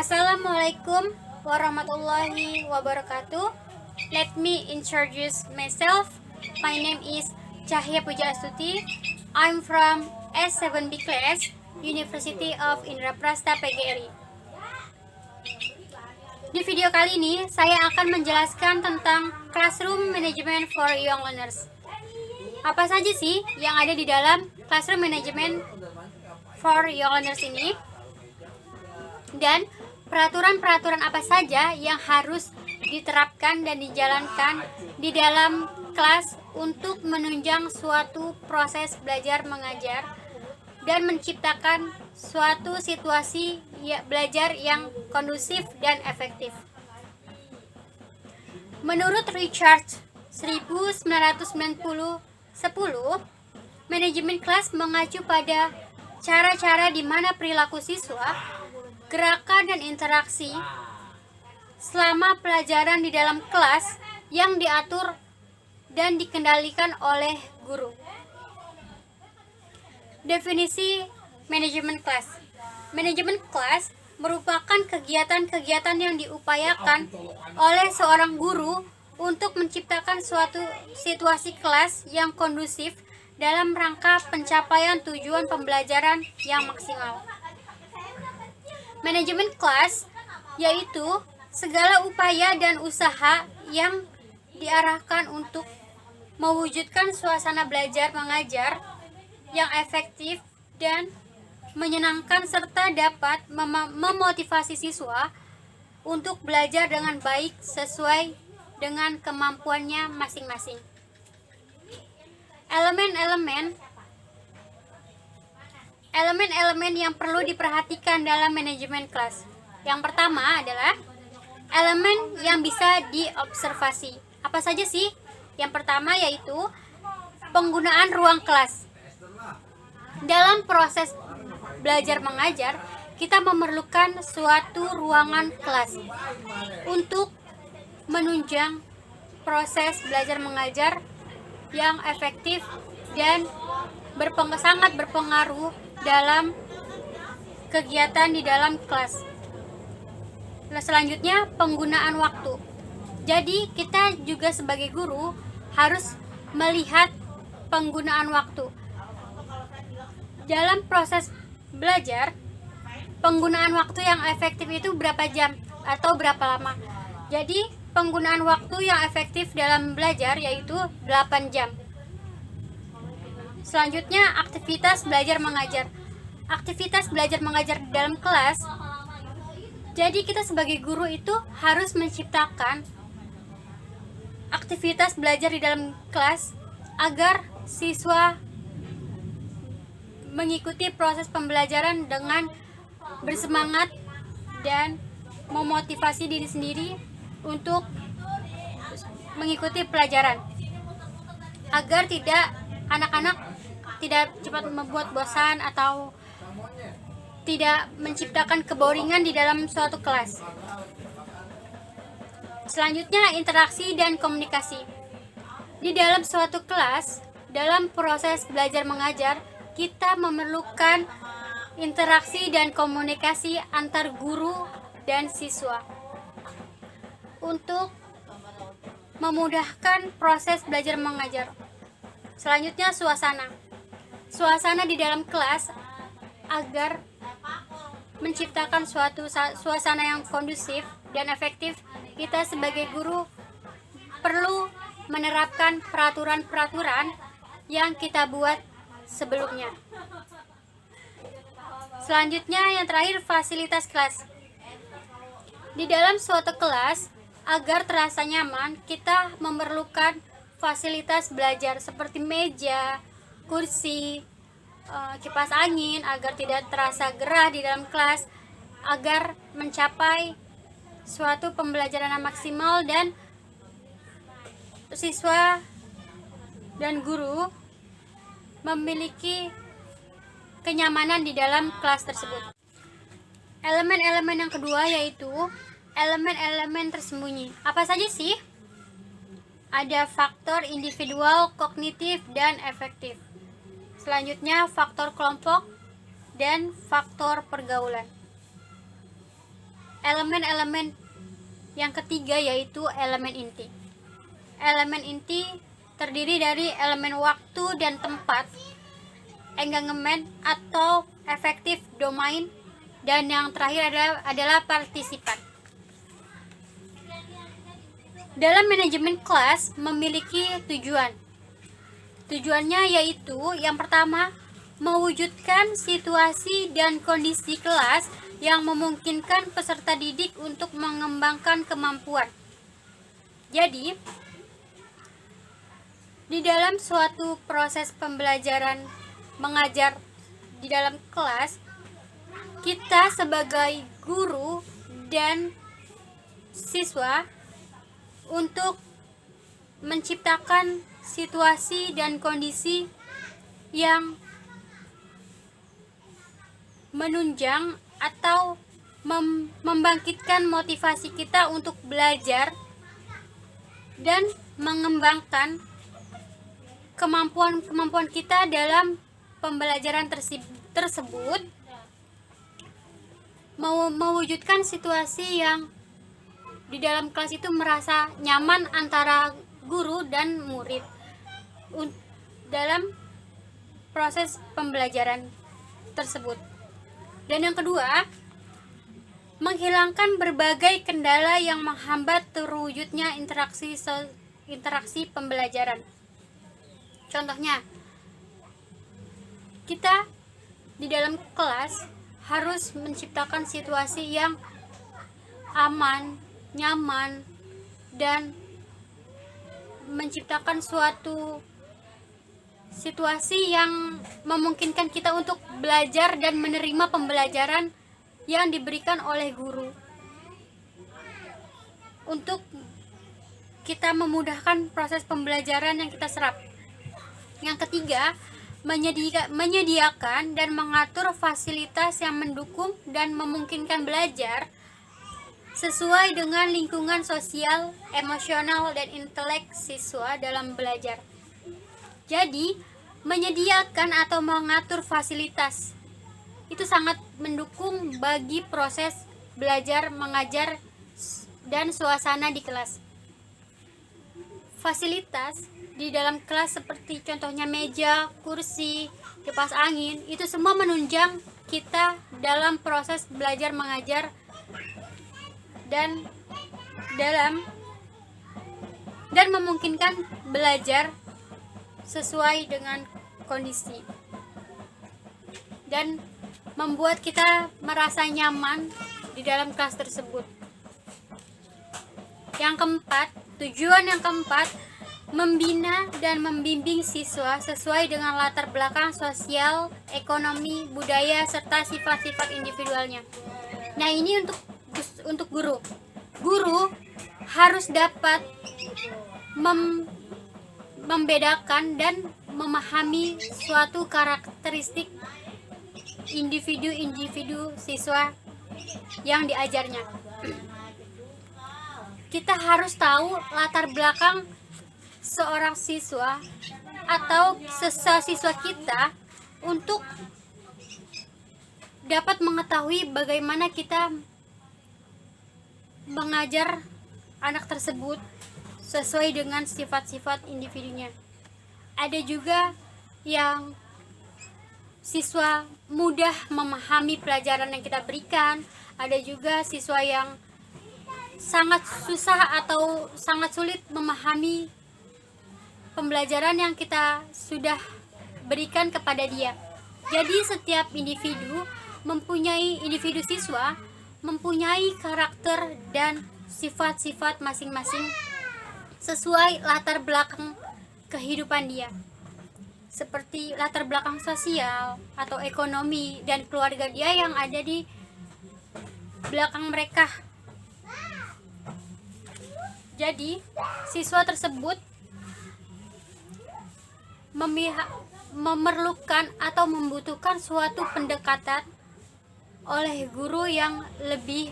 Assalamualaikum warahmatullahi wabarakatuh. Let me introduce myself. My name is Cahya Puja Astuti. I'm from S7B class, University of Indraprastha PGRI. Di video kali ini, saya akan menjelaskan tentang Classroom Management for Young Learners. Apa saja sih yang ada di dalam Classroom Management for Young Learners ini? Dan peraturan-peraturan apa saja yang harus diterapkan dan dijalankan di dalam kelas untuk menunjang suatu proses belajar mengajar dan menciptakan suatu situasi belajar yang kondusif dan efektif. Menurut Richard 1990-10, manajemen kelas mengacu pada cara-cara di mana perilaku siswa, gerakan dan interaksi selama pelajaran di dalam kelas yang diatur dan dikendalikan oleh guru. Definisi manajemen kelas. Manajemen kelas merupakan kegiatan-kegiatan yang diupayakan oleh seorang guru untuk menciptakan suatu situasi kelas yang kondusif dalam rangka pencapaian tujuan pembelajaran yang maksimal. Manajemen kelas yaitu segala upaya dan usaha yang diarahkan untuk mewujudkan suasana belajar mengajar yang efektif dan menyenangkan serta dapat memotivasi siswa untuk belajar dengan baik sesuai dengan kemampuannya masing-masing. Elemen-elemen yang perlu diperhatikan dalam manajemen kelas. Yang pertama adalah elemen yang bisa diobservasi. Apa saja sih? Yang pertama yaitu penggunaan ruang kelas. Dalam proses belajar mengajar, kita memerlukan suatu ruangan kelas untuk menunjang proses belajar mengajar yang efektif dan sangat berpengaruh dalam kegiatan di dalam kelas. Selanjutnya, penggunaan waktu. Jadi, kita juga sebagai guru harus melihat penggunaan waktu. Dalam proses belajar, penggunaan waktu yang efektif itu berapa jam atau berapa lama. Jadi, penggunaan waktu yang efektif dalam belajar yaitu 8 jam. Selanjutnya, aktivitas belajar mengajar. Aktivitas belajar mengajar di dalam kelas. Jadi kita sebagai guru itu harus menciptakan aktivitas belajar di dalam kelas agar siswa mengikuti proses pembelajaran dengan bersemangat dan memotivasi diri sendiri untuk mengikuti pelajaran agar anak-anak tidak cepat membuat bosan atau tidak menciptakan keboringan di dalam suatu kelas. Selanjutnya, interaksi dan komunikasi. Di dalam suatu kelas, dalam proses belajar mengajar, kita memerlukan interaksi dan komunikasi antar guru dan siswa untuk memudahkan proses belajar mengajar. Selanjutnya, suasana di dalam kelas agar menciptakan suatu suasana yang kondusif dan efektif. Kita sebagai guru perlu menerapkan peraturan-peraturan yang kita buat sebelumnya. Selanjutnya, yang terakhir, fasilitas kelas. Di dalam suatu kelas, agar terasa nyaman, kita memerlukan fasilitas belajar seperti meja, kursi, kipas angin agar tidak terasa gerah di dalam kelas, agar mencapai suatu pembelajaran yang maksimal dan siswa dan guru memiliki kenyamanan di dalam kelas tersebut. Elemen-elemen yang kedua yaitu elemen-elemen tersembunyi. Apa saja sih? Ada faktor individual, kognitif, dan efektif. Selanjutnya, faktor kelompok dan faktor pergaulan. elemen-elemen yang ketiga, yaitu elemen inti. Elemen inti terdiri dari elemen waktu dan tempat, engagement atau efektif domain, dan yang terakhir adalah partisipan. Dalam manajemen kelas memiliki tujuan. Tujuannya yaitu yang pertama, mewujudkan situasi dan kondisi kelas yang memungkinkan peserta didik untuk mengembangkan kemampuan. Jadi, di dalam suatu proses pembelajaran mengajar di dalam kelas, kita sebagai guru dan siswa untuk menciptakan situasi dan kondisi yang menunjang atau membangkitkan motivasi kita untuk belajar dan mengembangkan kemampuan kita dalam pembelajaran tersebut, mewujudkan situasi yang di dalam kelas itu merasa nyaman antara guru dan murid dalam proses pembelajaran tersebut. Dan yang kedua, menghilangkan berbagai kendala yang menghambat terwujudnya interaksi pembelajaran. Contohnya, kita di dalam kelas harus menciptakan situasi yang aman, nyaman, dan menciptakan suatu situasi yang memungkinkan kita untuk belajar dan menerima pembelajaran yang diberikan oleh guru, untuk kita memudahkan proses pembelajaran yang kita serap. Yang ketiga, menyediakan dan mengatur fasilitas yang mendukung dan memungkinkan belajar sesuai dengan lingkungan sosial, emosional, dan intelek siswa dalam belajar. Jadi, menyediakan atau mengatur fasilitas itu sangat mendukung bagi proses belajar, mengajar, dan suasana di kelas. Fasilitas di dalam kelas seperti contohnya meja, kursi, kipas angin, itu semua menunjang kita dalam proses belajar mengajar dan memungkinkan belajar sesuai dengan kondisi dan membuat kita merasa nyaman di dalam kelas tersebut. Yang keempat, tujuan yang keempat, membina dan membimbing siswa sesuai dengan latar belakang sosial, ekonomi, budaya, serta sifat-sifat individualnya. Nah, ini untuk guru. Guru harus dapat membedakan dan memahami suatu karakteristik individu siswa yang diajarnya. Kita harus tahu latar belakang seorang siswa atau siswa kita untuk dapat mengetahui bagaimana kita mengajar anak tersebut sesuai dengan sifat-sifat individunya. Ada juga yang siswa mudah memahami pelajaran yang kita berikan, ada juga siswa yang sangat susah atau sangat sulit memahami pembelajaran yang kita sudah berikan kepada dia. Jadi setiap individu siswa mempunyai karakter dan sifat-sifat masing-masing sesuai latar belakang kehidupan dia, seperti latar belakang sosial atau ekonomi dan keluarga dia yang ada di belakang mereka. Jadi siswa tersebut memerlukan atau membutuhkan suatu pendekatan oleh guru yang lebih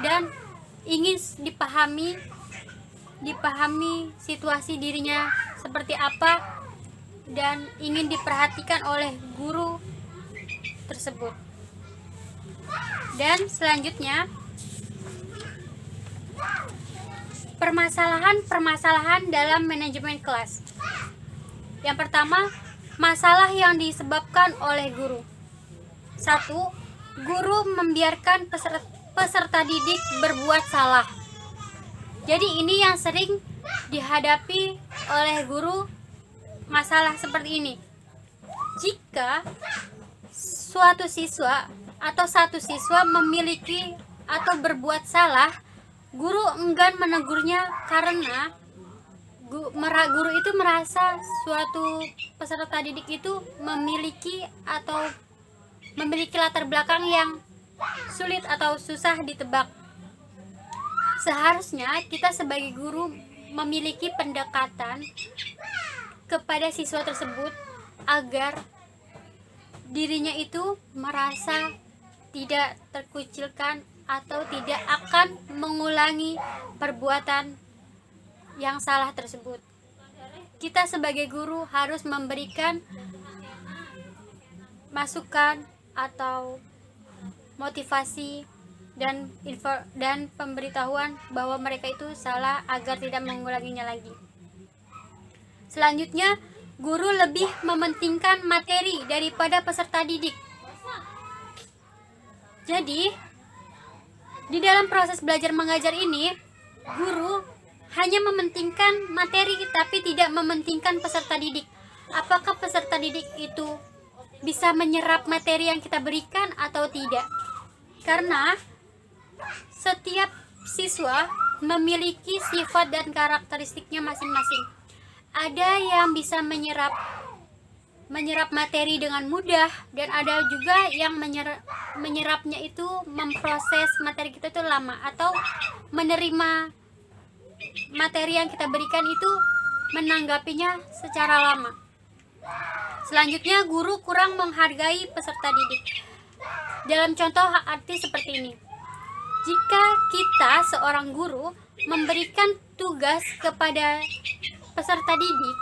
dan ingin dipahami situasi dirinya seperti apa dan ingin diperhatikan oleh guru tersebut. Dan selanjutnya, Permasalahan dalam manajemen kelas. Yang pertama, masalah yang disebabkan oleh guru. 1. Guru membiarkan peserta didik berbuat salah. Jadi ini yang sering dihadapi oleh guru, masalah seperti ini. Jika suatu siswa atau satu siswa memiliki atau berbuat salah, guru enggan menegurnya karena guru itu merasa suatu peserta didik itu memiliki latar belakang yang sulit atau susah ditebak. Seharusnya kita sebagai guru memiliki pendekatan kepada siswa tersebut agar dirinya itu merasa tidak terkucilkan atau tidak akan mengulangi perbuatan yang salah tersebut. Kita sebagai guru harus memberikan masukan atau motivasi dan pemberitahuan bahwa mereka itu salah agar tidak mengulanginya lagi. Selanjutnya, guru lebih mementingkan materi daripada peserta didik. Jadi, di dalam proses belajar mengajar ini, guru hanya mementingkan materi tapi tidak mementingkan peserta didik. Apakah peserta didik itu bisa menyerap materi yang kita berikan atau tidak? Karena setiap siswa memiliki sifat dan karakteristiknya masing-masing. Ada yang bisa menyerap materi dengan mudah, dan ada juga yang menyerapnya itu memproses materi kita itu lama, atau menerima materi yang kita berikan itu menanggapinya secara lama. Selanjutnya, guru kurang menghargai peserta didik. Dalam contoh arti seperti ini. Jika kita seorang guru memberikan tugas kepada peserta didik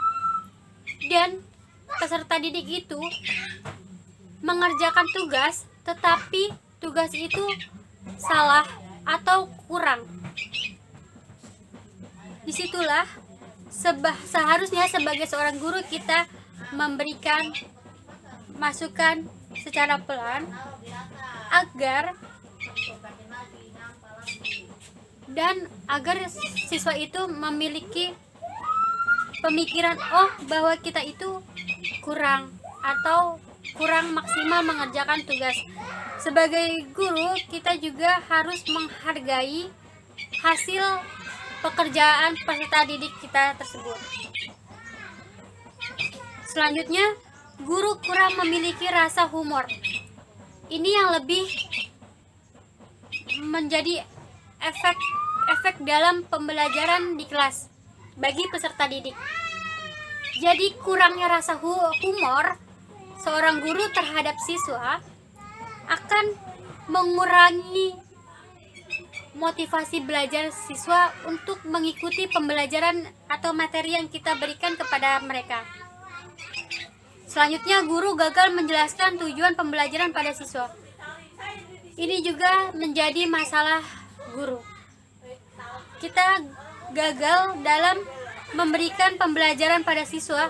dan peserta didik itu mengerjakan tugas tetapi tugas itu salah atau kurang, disitulah seharusnya sebagai seorang guru kita memberikan masukan secara pelan agar siswa itu memiliki pemikiran bahwa kita itu kurang maksimal mengerjakan tugas. Sebagai guru, kita juga harus menghargai hasil pekerjaan peserta didik kita tersebut. Selanjutnya, guru kurang memiliki rasa humor. Ini yang lebih menjadi efek dalam pembelajaran di kelas bagi peserta didik. Jadi kurangnya rasa humor seorang guru terhadap siswa akan mengurangi motivasi belajar siswa untuk mengikuti pembelajaran atau materi yang kita berikan kepada mereka. Selanjutnya, guru gagal menjelaskan tujuan pembelajaran pada siswa. Ini juga menjadi masalah guru. Kita gagal dalam memberikan pembelajaran pada siswa,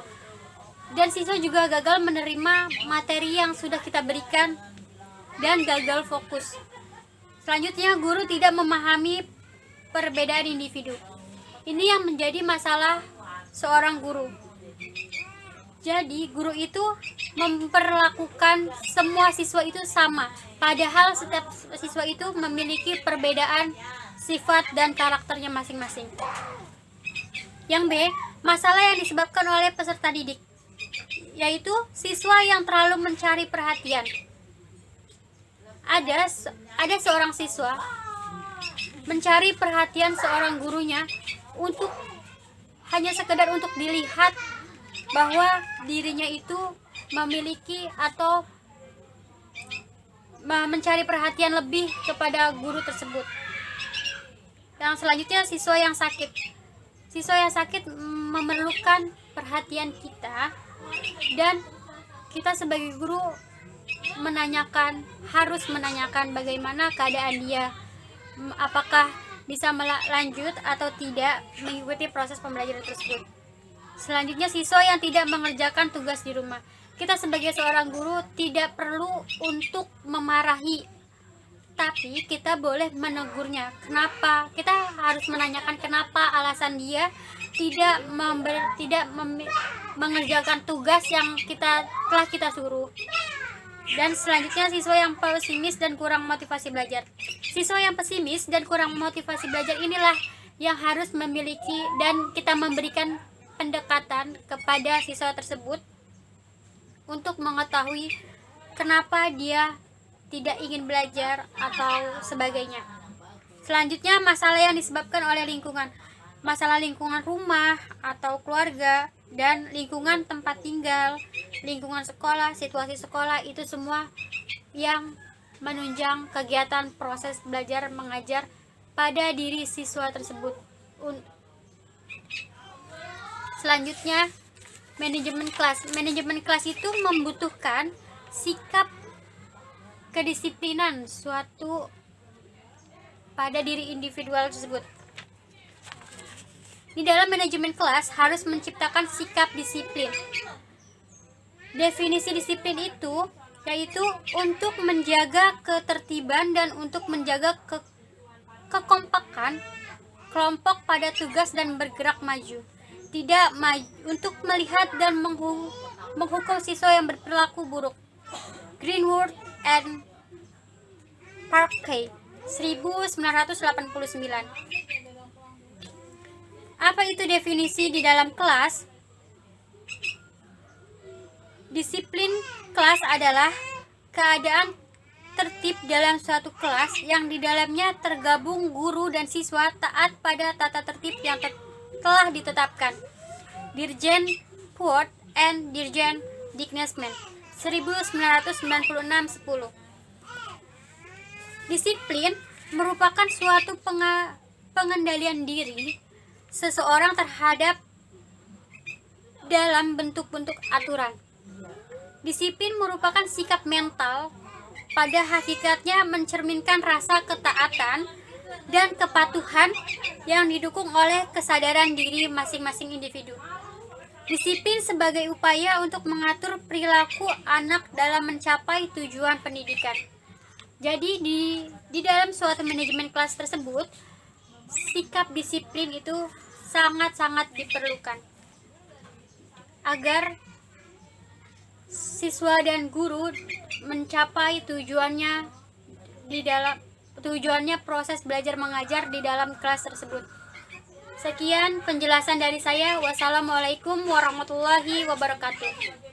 dan siswa juga gagal menerima materi yang sudah kita berikan dan gagal fokus. Selanjutnya, guru tidak memahami perbedaan individu. Ini yang menjadi masalah seorang guru. Jadi, guru itu memperlakukan semua siswa itu sama, padahal setiap siswa itu memiliki perbedaan sifat dan karakternya masing-masing. Yang B, masalah yang disebabkan oleh peserta didik, yaitu siswa yang terlalu mencari perhatian. Ada seorang siswa mencari perhatian seorang gurunya untuk hanya sekedar untuk dilihat bahwa dirinya itu memiliki atau mencari perhatian lebih kepada guru tersebut. Yang selanjutnya, siswa yang sakit. Siswa yang sakit memerlukan perhatian kita, dan kita sebagai guru harus menanyakan bagaimana keadaan dia, apakah bisa lanjut atau tidak mengikuti proses pembelajaran tersebut. Selanjutnya, siswa yang tidak mengerjakan tugas di rumah. Kita sebagai seorang guru tidak perlu untuk memarahi, tapi kita boleh menegurnya. Kenapa? Kita harus menanyakan kenapa alasan dia tidak mengerjakan tugas yang telah kita suruh. Dan selanjutnya, siswa yang pesimis dan kurang motivasi belajar. Siswa yang pesimis dan kurang motivasi belajar inilah yang harus memiliki dan kita memberikan pendekatan kepada siswa tersebut untuk mengetahui kenapa dia tidak ingin belajar atau sebagainya. Selanjutnya, masalah yang disebabkan oleh lingkungan. Masalah lingkungan rumah atau keluarga dan lingkungan tempat tinggal, lingkungan sekolah, situasi sekolah, itu semua yang menunjang kegiatan proses belajar mengajar pada diri siswa tersebut. Selanjutnya, manajemen kelas. Manajemen kelas itu membutuhkan sikap kedisiplinan suatu pada diri individual tersebut. Di dalam manajemen kelas harus menciptakan sikap disiplin. Definisi disiplin itu yaitu untuk menjaga ketertiban dan untuk menjaga kekompakan kelompok pada tugas dan bergerak maju. Tidak untuk melihat dan menghukum siswa yang berperilaku buruk. Greenwood and Parkey, 1989. Apa itu definisi di dalam kelas? Disiplin kelas adalah keadaan tertib dalam suatu kelas yang di dalamnya tergabung guru dan siswa taat pada tata tertib yang telah ditetapkan. Dirjen Ford and Dirjen Dignesman, 1996-10. Disiplin merupakan suatu pengendalian diri seseorang terhadap dalam bentuk-bentuk aturan. Disiplin merupakan sikap mental, pada hakikatnya mencerminkan rasa ketaatan dan kepatuhan yang didukung oleh kesadaran diri masing-masing individu. Disiplin sebagai upaya untuk mengatur perilaku anak dalam mencapai tujuan pendidikan. Jadi di dalam suatu manajemen kelas tersebut, sikap disiplin itu sangat-sangat diperlukan agar siswa dan guru mencapai tujuannya proses belajar mengajar di dalam kelas tersebut. Sekian penjelasan dari saya. Wassalamualaikum warahmatullahi wabarakatuh.